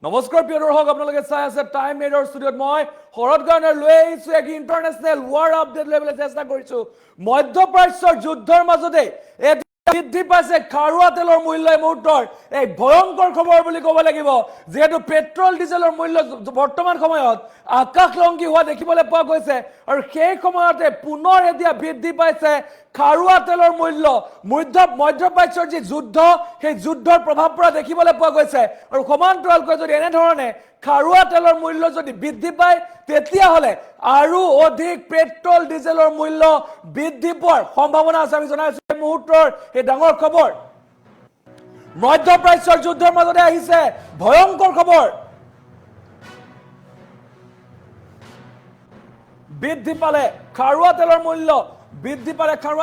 নমস্কাৰ প্ৰিয় দৰ্শক আপোনালোকে চাই আছে টাইম মেডৰ ষ্টুডিঅ'ত মই শৰৎ গাৰ্ণৰ লৈ আহিছোঁ এক ইণ্টাৰনেশ্যনেল ৱাৰ আপডেট ল'বলৈ চেষ্টা কৰিছোঁ মধ্যপ্ৰাচ্যৰ যুদ্ধৰ মাজতে বৃদ্ধি পাইছে খাৰুৱা তেলৰ মূল্য এই মুহূৰ্তৰ এক ভয়ংকৰ খবৰ বুলি ক'ব লাগিব যেহেতু পেট্ৰল ডিজেলৰ মূল্য বৰ্তমান সময়ত আকাশলংঘী হোৱা দেখিবলৈ পোৱা গৈছে আৰু সেই সময়তে পুনৰ এতিয়া বৃদ্ধি পাইছে খাৰুৱা তেলৰ মূল্য মধ্যপ্ৰাচ্যৰ যি যুদ্ধ সেই যুদ্ধৰ প্ৰভাৱ পৰা দেখিবলৈ পোৱা গৈছে আৰু সমান্তৰালকৈ যদি এনেধৰণে খাৰুৱা তেলৰ মূল্য যদি বৃদ্ধি পায় তেতিয়াহ'লে আৰু অধিক পেট্ৰল ডিজেলৰ মূল্য বৃদ্ধি পোৱাৰ সম্ভাৱনা আছে আমি জনাইছো এই মুহূৰ্তৰ এই ডাঙৰ খবৰ মধ্যপ্ৰাচ্যৰ যুদ্ধৰ মাজতে আহিছে ভয়ংকৰ খবৰ বৃদ্ধি পালে খাৰুৱা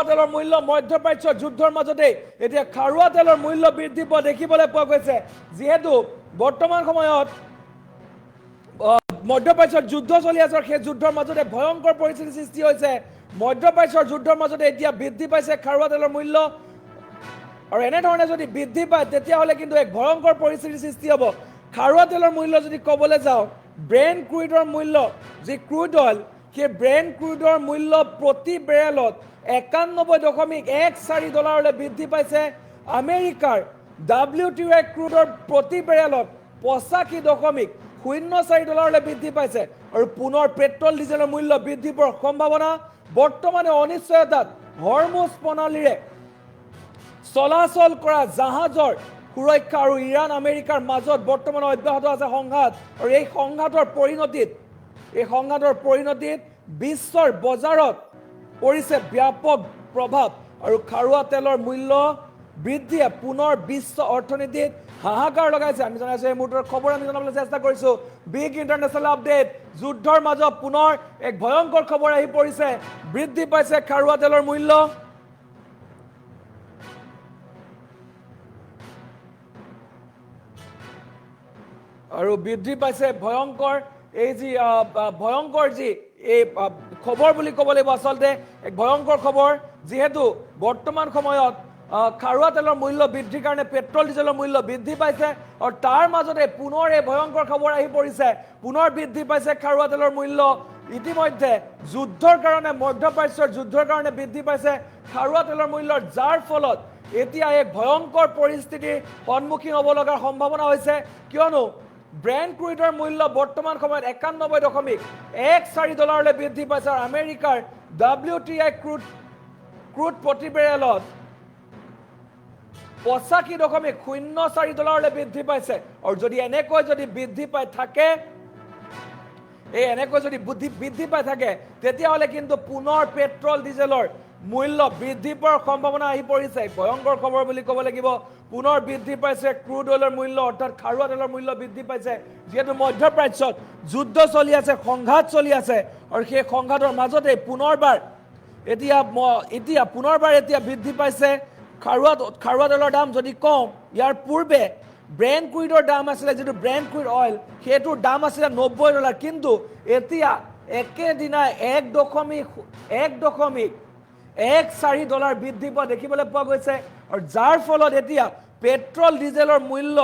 তেলৰ মূল্য মধ্যপ্ৰাচ্যৰ যুদ্ধৰ মাজতে এতিয়া খাৰুৱা তেলৰ মূল্য বৃদ্ধি পোৱা দেখিবলৈ পোৱা গৈছে যিহেতু বৰ্তমান সময়ত মধ্যপ্ৰাচ্যৰ যুদ্ধ চলি আছে সেই যুদ্ধৰ মাজতে ভয়ংকৰ পৰিস্থিতি সৃষ্টি হৈছে মধ্যপ্ৰাচ্যৰ যুদ্ধৰ মাজতে এতিয়া বৃদ্ধি পাইছে খাৰুৱা তেলৰ মূল্য আৰু এনেধৰণে যদি বৃদ্ধি পায় তেতিয়াহ'লে কিন্তু এক ভয়ংকৰ পৰিস্থিতিৰ সৃষ্টি হ'ব খাৰুৱা তেলৰ মূল্য যদি ক'বলৈ যাওঁ ব্ৰেণ্ট ক্ৰুডৰ মূল্য যি ক্ৰুড অইল সেই ব্ৰেণ্ট ক্ৰুডৰ মূল্য প্ৰতি বেৰেলত $91.14 বৃদ্ধি পাইছে আমেৰিকাৰ WTI ক্ৰুডৰ প্ৰতি বেৰেলত $85.04 বৃদ্ধি পাইছে আৰু পুনৰ পেট্ৰল ডিজেলৰ মূল্য বৃদ্ধি পোৱাৰ সম্ভাৱনা বৰ্তমানে অনিশ্চয়তাত হৰমুজ প্ৰণালীৰে চলাচল কৰা জাহাজৰ সুৰক্ষা আৰু ইৰাণ আমেৰিকাৰ মাজত বৰ্তমান অব্যাহত আছে সংঘাত আৰু এই সংঘাতৰ পৰিণতিত বিশ্বৰ বজাৰত পৰিছে ব্যাপক প্ৰভাৱ আৰু খাৰুৱা তেলৰ মূল্য বৃদ্ধিয়ে পুনৰ বিশ্ব অৰ্থনীতিত হাহাকাৰ লগাইছে আমি জনাইছো এই মুহূৰ্তৰ খবৰ আমি জনাবলৈ চেষ্টা কৰিছো বিগ ইণ্টাৰনেশ্যনেল আপডেট যুদ্ধৰ মাজত পুনৰ এক ভয়ংকৰ খবৰ আহি পৰিছে বৃদ্ধি পাইছে খাৰুৱা তেলৰ মূল্য আৰু বৃদ্ধি পাইছে ভয়ংকৰ যি এই খবৰ বুলি ক'ব লাগিব আচলতে এক ভয়ংকৰ খবৰ যিহেতু বৰ্তমান সময়ত খাৰুৱা তেলৰ মূল্য বৃদ্ধিৰ কাৰণে পেট্ৰল ডিজেলৰ মূল্য বৃদ্ধি পাইছে আৰু তাৰ মাজতে পুনৰ এই ভয়ংকৰ খবৰ আহি পৰিছে পুনৰ বৃদ্ধি পাইছে খাৰুৱা তেলৰ মূল্য ইতিমধ্যে মধ্যপ্ৰাচ্যৰ যুদ্ধৰ কাৰণে বৃদ্ধি পাইছে খাৰুৱা তেলৰ মূল্য যাৰ ফলত এতিয়া এক ভয়ংকৰ পৰিস্থিতিৰ সন্মুখীন হ'ব লগাৰ সম্ভাৱনা হৈছে কিয়নো ব্ৰেণ্ট ক্ৰুডৰ মূল্য বৰ্তমান সময়ত $91.14 বৃদ্ধি পাইছে আৰু আমেৰিকাৰ WTI ক্ৰুড প্ৰতি বেৰেলত $85.04 বৃদ্ধি পাইছে আৰু যদি এনেকৈ বৃদ্ধি পাই থাকে তেতিয়াহ'লে কিন্তু পুনৰ পেট্ৰল ডিজেলৰ মূল্য বৃদ্ধি পোৱাৰ সম্ভাৱনা আহি পৰিছে ভয়ংকৰ খবৰ বুলি ক'ব লাগিব পুনৰ বৃদ্ধি পাইছে ক্ৰুড অইলৰ মূল্য অৰ্থাৎ খাৰুৱা তেলৰ মূল্য বৃদ্ধি পাইছে যিহেতু মধ্যপ্ৰাচ্যত যুদ্ধ চলি আছে সংঘাত চলি আছে আৰু সেই সংঘাতৰ মাজতে পুনৰবাৰ এতিয়া বৃদ্ধি পাইছে খাৰুৱা তেলৰ দাম যদি কওঁ ইয়াৰ পূৰ্বে ব্ৰেণ্ট ক্ৰুডৰ দাম আছিলে যিটো ব্ৰেণ্ট ক্ৰুড অইল সেইটোৰ দাম আছিলে $90 কিন্তু এতিয়া একেদিনাই $1.14 বৃদ্ধি পোৱা দেখিবলৈ পোৱা গৈছে আৰু যাৰ ফলত এতিয়া পেট্ৰল ডিজেলৰ মূল্য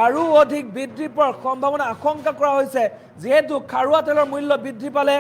আৰু অধিক বৃদ্ধি পোৱাৰ সম্ভাৱনা আশংকা কৰা হৈছে যিহেতু খাৰুৱা তেলৰ মূল্য বৃদ্ধি পালে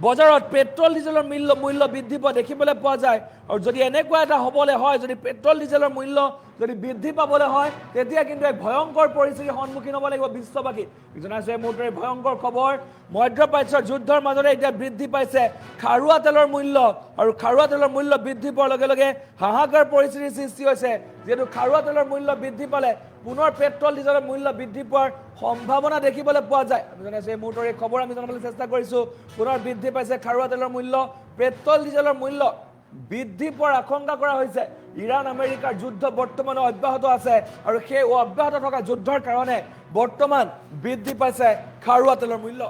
বজাৰত পেট্ৰল ডিজেলৰ মূল্য বৃদ্ধি পোৱা দেখিবলৈ পোৱা যায় আৰু যদি এনেকুৱা এটা হ'বলৈ হয় যদি পেট্ৰল ডিজেলৰ মূল্য যদি বৃদ্ধি পাবলৈ হয় তেতিয়া কিন্তু এক ভয়ংকৰ পৰিস্থিতিৰ সন্মুখীন হ'ব লাগিব বিশ্ববাসী জনাইছো এই মুহূৰ্তৰ ভয়ংকৰ খবৰ মধ্যপ্ৰাচ্যৰ যুদ্ধৰ মাজতে এতিয়া বৃদ্ধি পাইছে খাৰুৱা তেলৰ মূল্য আৰু খাৰুৱা তেলৰ মূল্য বৃদ্ধি পোৱাৰ লগে লগে হাহাকাৰ পৰিস্থিতিৰ সৃষ্টি হৈছে যিহেতু খাৰুৱা তেলৰ মূল্য বৃদ্ধি পালে পুনৰ পেট্ৰল ডিজেলৰ মূল্য বৃদ্ধি পোৱাৰ সম্ভাৱনা দেখিবলৈ পোৱা যায় আমি জনাইছো এই মুহূৰ্তৰ এই খবৰ আমি জনাবলৈ চেষ্টা কৰিছোঁ পুনৰ বৃদ্ধি পাইছে খাৰুৱা তেলৰ মূল্য পেট্ৰল ডিজেলৰ মূল্য বৃদ্ধি পোৱাৰ আশংকা কৰা হৈছে ইৰাণ আমেৰিকাৰ যুদ্ধ বৰ্তমানে অব্যাহত আছে আৰু সেই অব্যাহত থকা যুদ্ধৰ কাৰণে বৰ্তমান বৃদ্ধি পাইছে খাৰুৱা তেলৰ মূল্য